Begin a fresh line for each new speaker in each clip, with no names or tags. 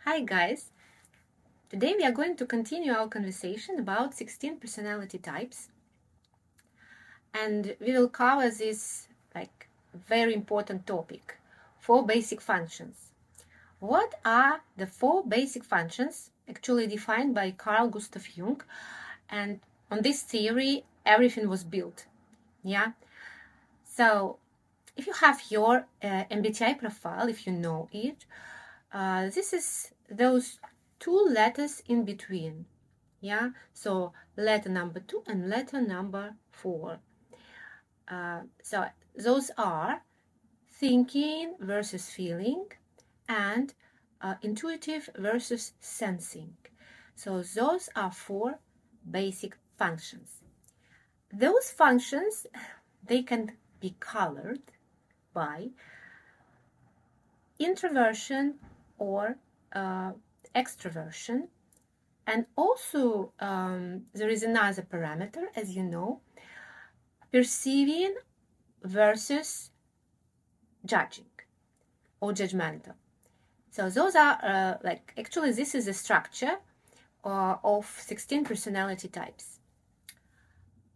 Hi guys! Today we are going to continue our conversation about 16 personality types, and we will cover this very important topic, 4 basic functions. What are the 4 basic functions actually defined by Carl Gustav Jung? And on this theory everything was built. So if you have your MBTI profile, if you know it, this is those 2 letters in between. So letter number 2 and letter number 4. So those are thinking versus feeling and intuitive versus sensing. So those are 4 basic functions. Those functions, they can be colored by introversion or extroversion. And also there is another parameter, as you know, perceiving versus judging or judgmental. So those are actually this is the structure of 16 personality types.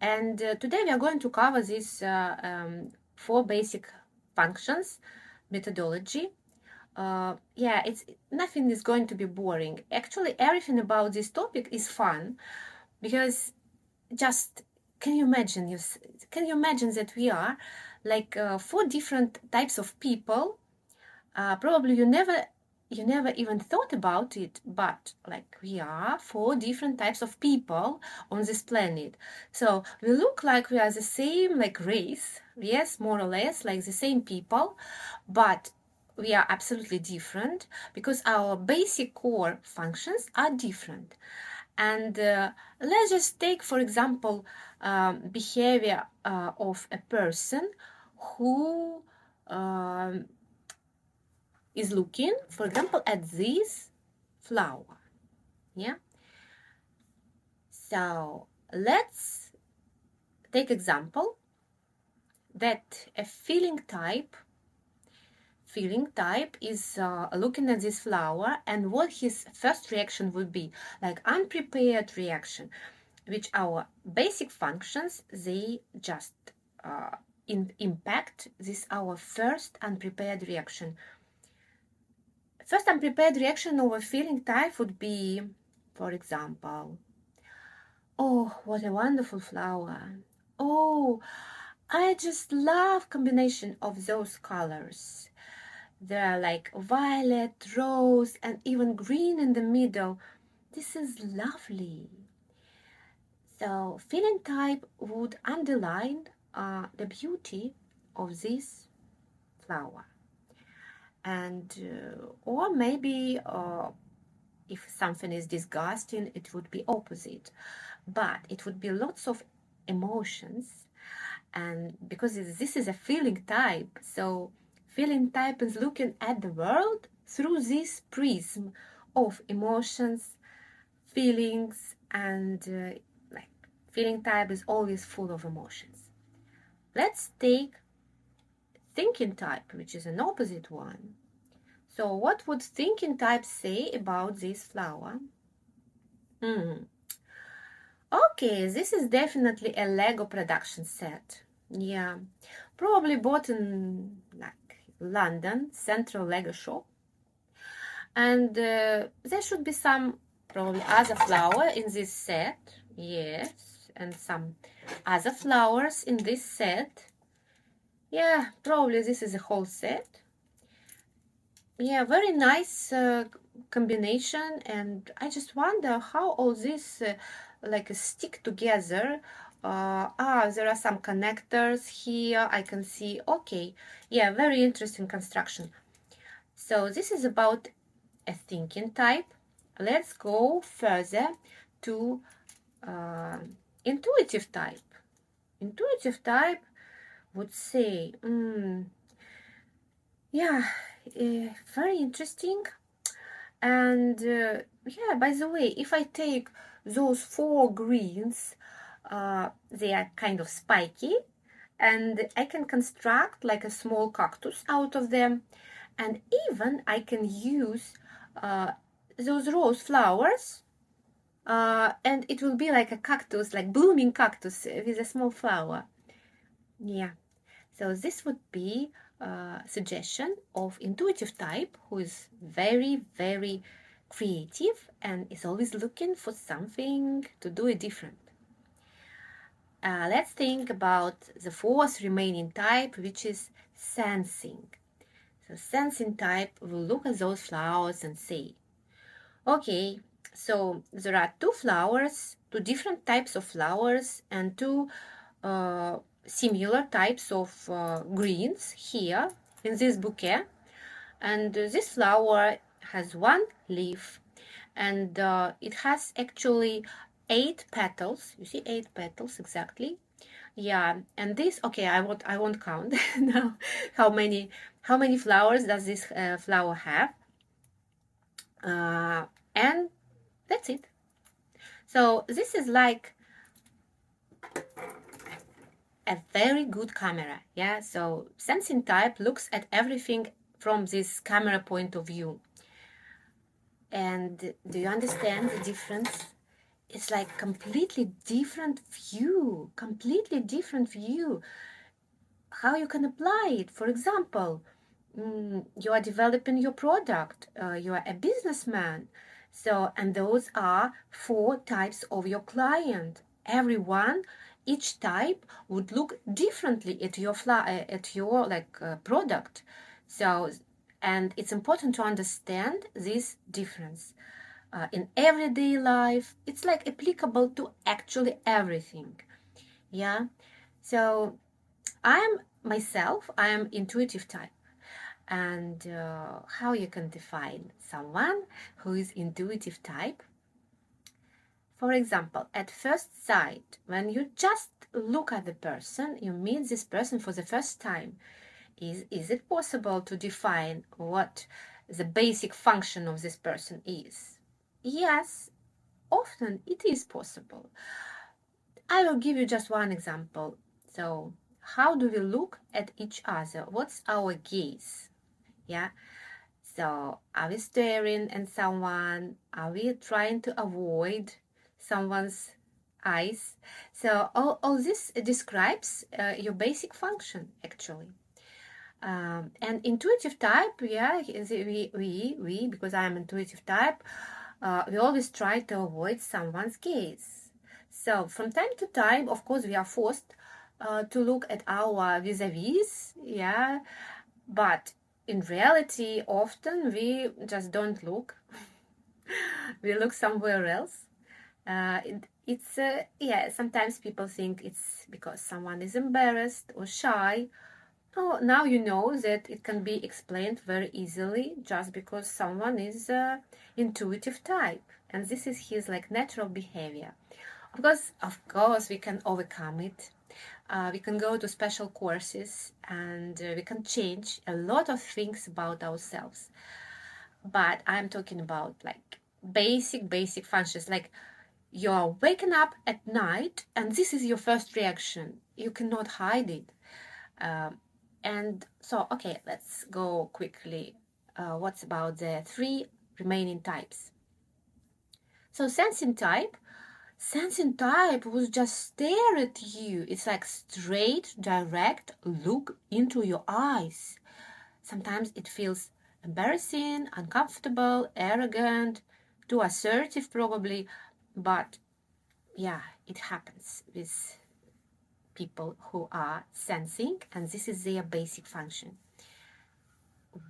And today we are going to cover these 4 basic functions, methodology. It's nothing is going to be boring. Actually, everything about this topic is fun, because just can you imagine that we are 4 different types of people. Probably you never even thought about it, but we are 4 different types of people on this planet. So we look like we are the same race, yes, more or less like the same people, but we are absolutely different because our basic core functions are different. And let's just take, for example, behavior of a person who is looking, for example, at this flower. So let's take example that a feeling type is looking at this flower, and what his first reaction would be, unprepared reaction, which our basic functions, they just impact this our first unprepared reaction. First unprepared reaction of a feeling type would be, for example, oh, what a wonderful flower. Oh, I just love combination of those colors. They're like violet, rose, and even green in the middle. This is lovely. So feeling type would underline the beauty of this flower. And or maybe if something is disgusting, it would be opposite, but it would be lots of emotions. And because this is a feeling type, so feeling type is looking at the world through this prism of emotions, feelings, and feeling type is always full of emotions. Let's take thinking type, which is an opposite one. So what would thinking type say about this flower? Okay, this is definitely a Lego production set. Yeah, probably bought in London Central Lego shop. And there should be some probably other flower in this set. Yes, and some other flowers in this set. Yeah, probably this is a whole set. Yeah, very nice combination, and I just wonder how all this stick together. There are some connectors here. I can see. Okay, yeah, very interesting construction. So this is about a thinking type. Let's go further to intuitive type. Intuitive type would say, yeah, very interesting. And yeah, by the way, if I take those 4 greens, they are kind of spiky, and I can construct like a small cactus out of them. And even I can use those rose flowers, and it will be like a cactus, like blooming cactus with a small flower. Yeah. So this would be a suggestion of intuitive type who is very, very creative and is always looking for something to do it different. Let's think about the fourth remaining type, which is sensing. So sensing type will look at those flowers and say, okay, so there are two flowers, two different types of flowers, and two similar types of greens here in this bouquet. And this flower has one leaf, and it has actually 8 petals. You see 8 petals exactly. Yeah, and this, okay, I won't count now how many flowers does this flower have. And that's it. So this is like a very good camera. Yeah, so sensing type looks at everything from this camera point of view. And do you understand the difference? It's like completely different view, how you can apply it. For example, you are developing your product, you are a businessman. So, and those are 4 types of your client. Everyone, each type would look differently at your product. So, and it's important to understand this difference. In everyday life, it's like applicable to actually everything. Yeah. So I am intuitive type. And how you can define someone who is intuitive type? For example, at first sight, when you just look at the person, you meet this person for the first time, is it possible to define what the basic function of this person is? Yes, often it is possible. I will give you just one example. So, how do we look at each other? What's our gaze? Yeah. So, are we staring at someone? Are we trying to avoid someone's eyes? So, all this describes your basic function, actually. And intuitive type, yeah, we because I'm intuitive type, we always try to avoid someone's gaze. So, from time to time, of course, we are forced to look at our vis-a-vis, yeah, but in reality, often we just don't look. We look somewhere else. It's yeah. Sometimes people think it's because someone is embarrassed or shy. Oh, now you know that it can be explained very easily just because someone is intuitive type, and this is his like natural behavior. Because of course we can overcome it. We can go to special courses and we can change a lot of things about ourselves. But I'm talking about like basic functions, like you're waking up at night and this is your first reaction. You cannot hide it. And so, okay, let's go quickly. What's about the 3 remaining types? So sensing type will just stare at you. It's like straight, direct look into your eyes. Sometimes it feels embarrassing, uncomfortable, arrogant, too assertive probably, but yeah, it happens with people who are sensing, and this is their basic function.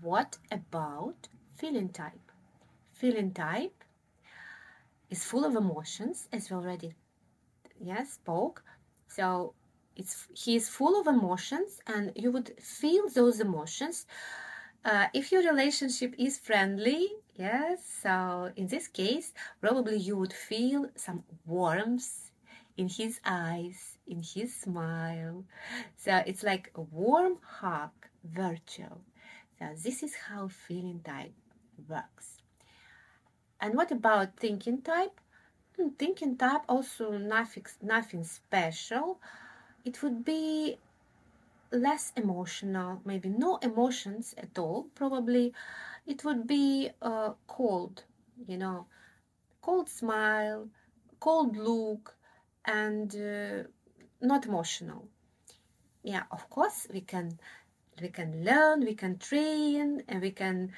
What about feeling type? Feeling type is full of emotions, as we already spoke. So he is full of emotions, and you would feel those emotions if your relationship is friendly. Yes, so in this case, probably you would feel some warmth in his eyes, in his smile. So it's like a warm hug, virtual. So this is how feeling type works. And what about thinking type? Thinking type also nothing special. It would be less emotional, maybe no emotions at all. Probably it would be cold. you know, cold smile, cold look, and not emotional. Yeah, of course we can learn, we can train, and we can,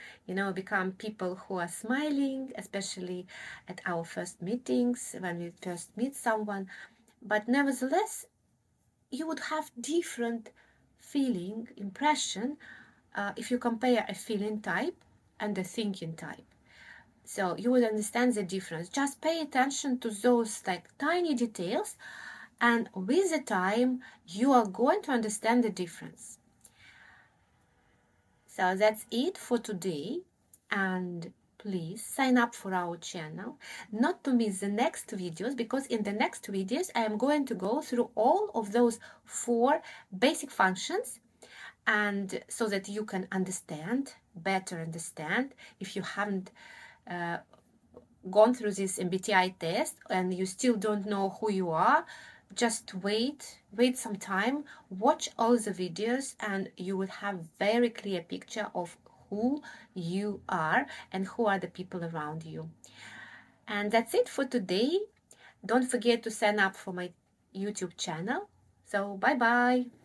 become people who are smiling, especially at our first meetings when we first meet someone. But nevertheless, you would have different feeling impression if you compare a feeling type and a thinking type. So you would understand the difference. Just pay attention to those like tiny details, and with the time you are going to understand the difference. So that's it for today, and please sign up for our channel not to miss the next videos, because in the next videos I am going to go through all of those 4 basic functions, and so that you can better understand. If you haven't gone through this MBTI test and you still don't know who you are, just wait some time, watch all the videos, and you will have very clear picture of who you are and who are the people around you. And that's it for today. Don't forget to sign up for my YouTube channel. So bye bye.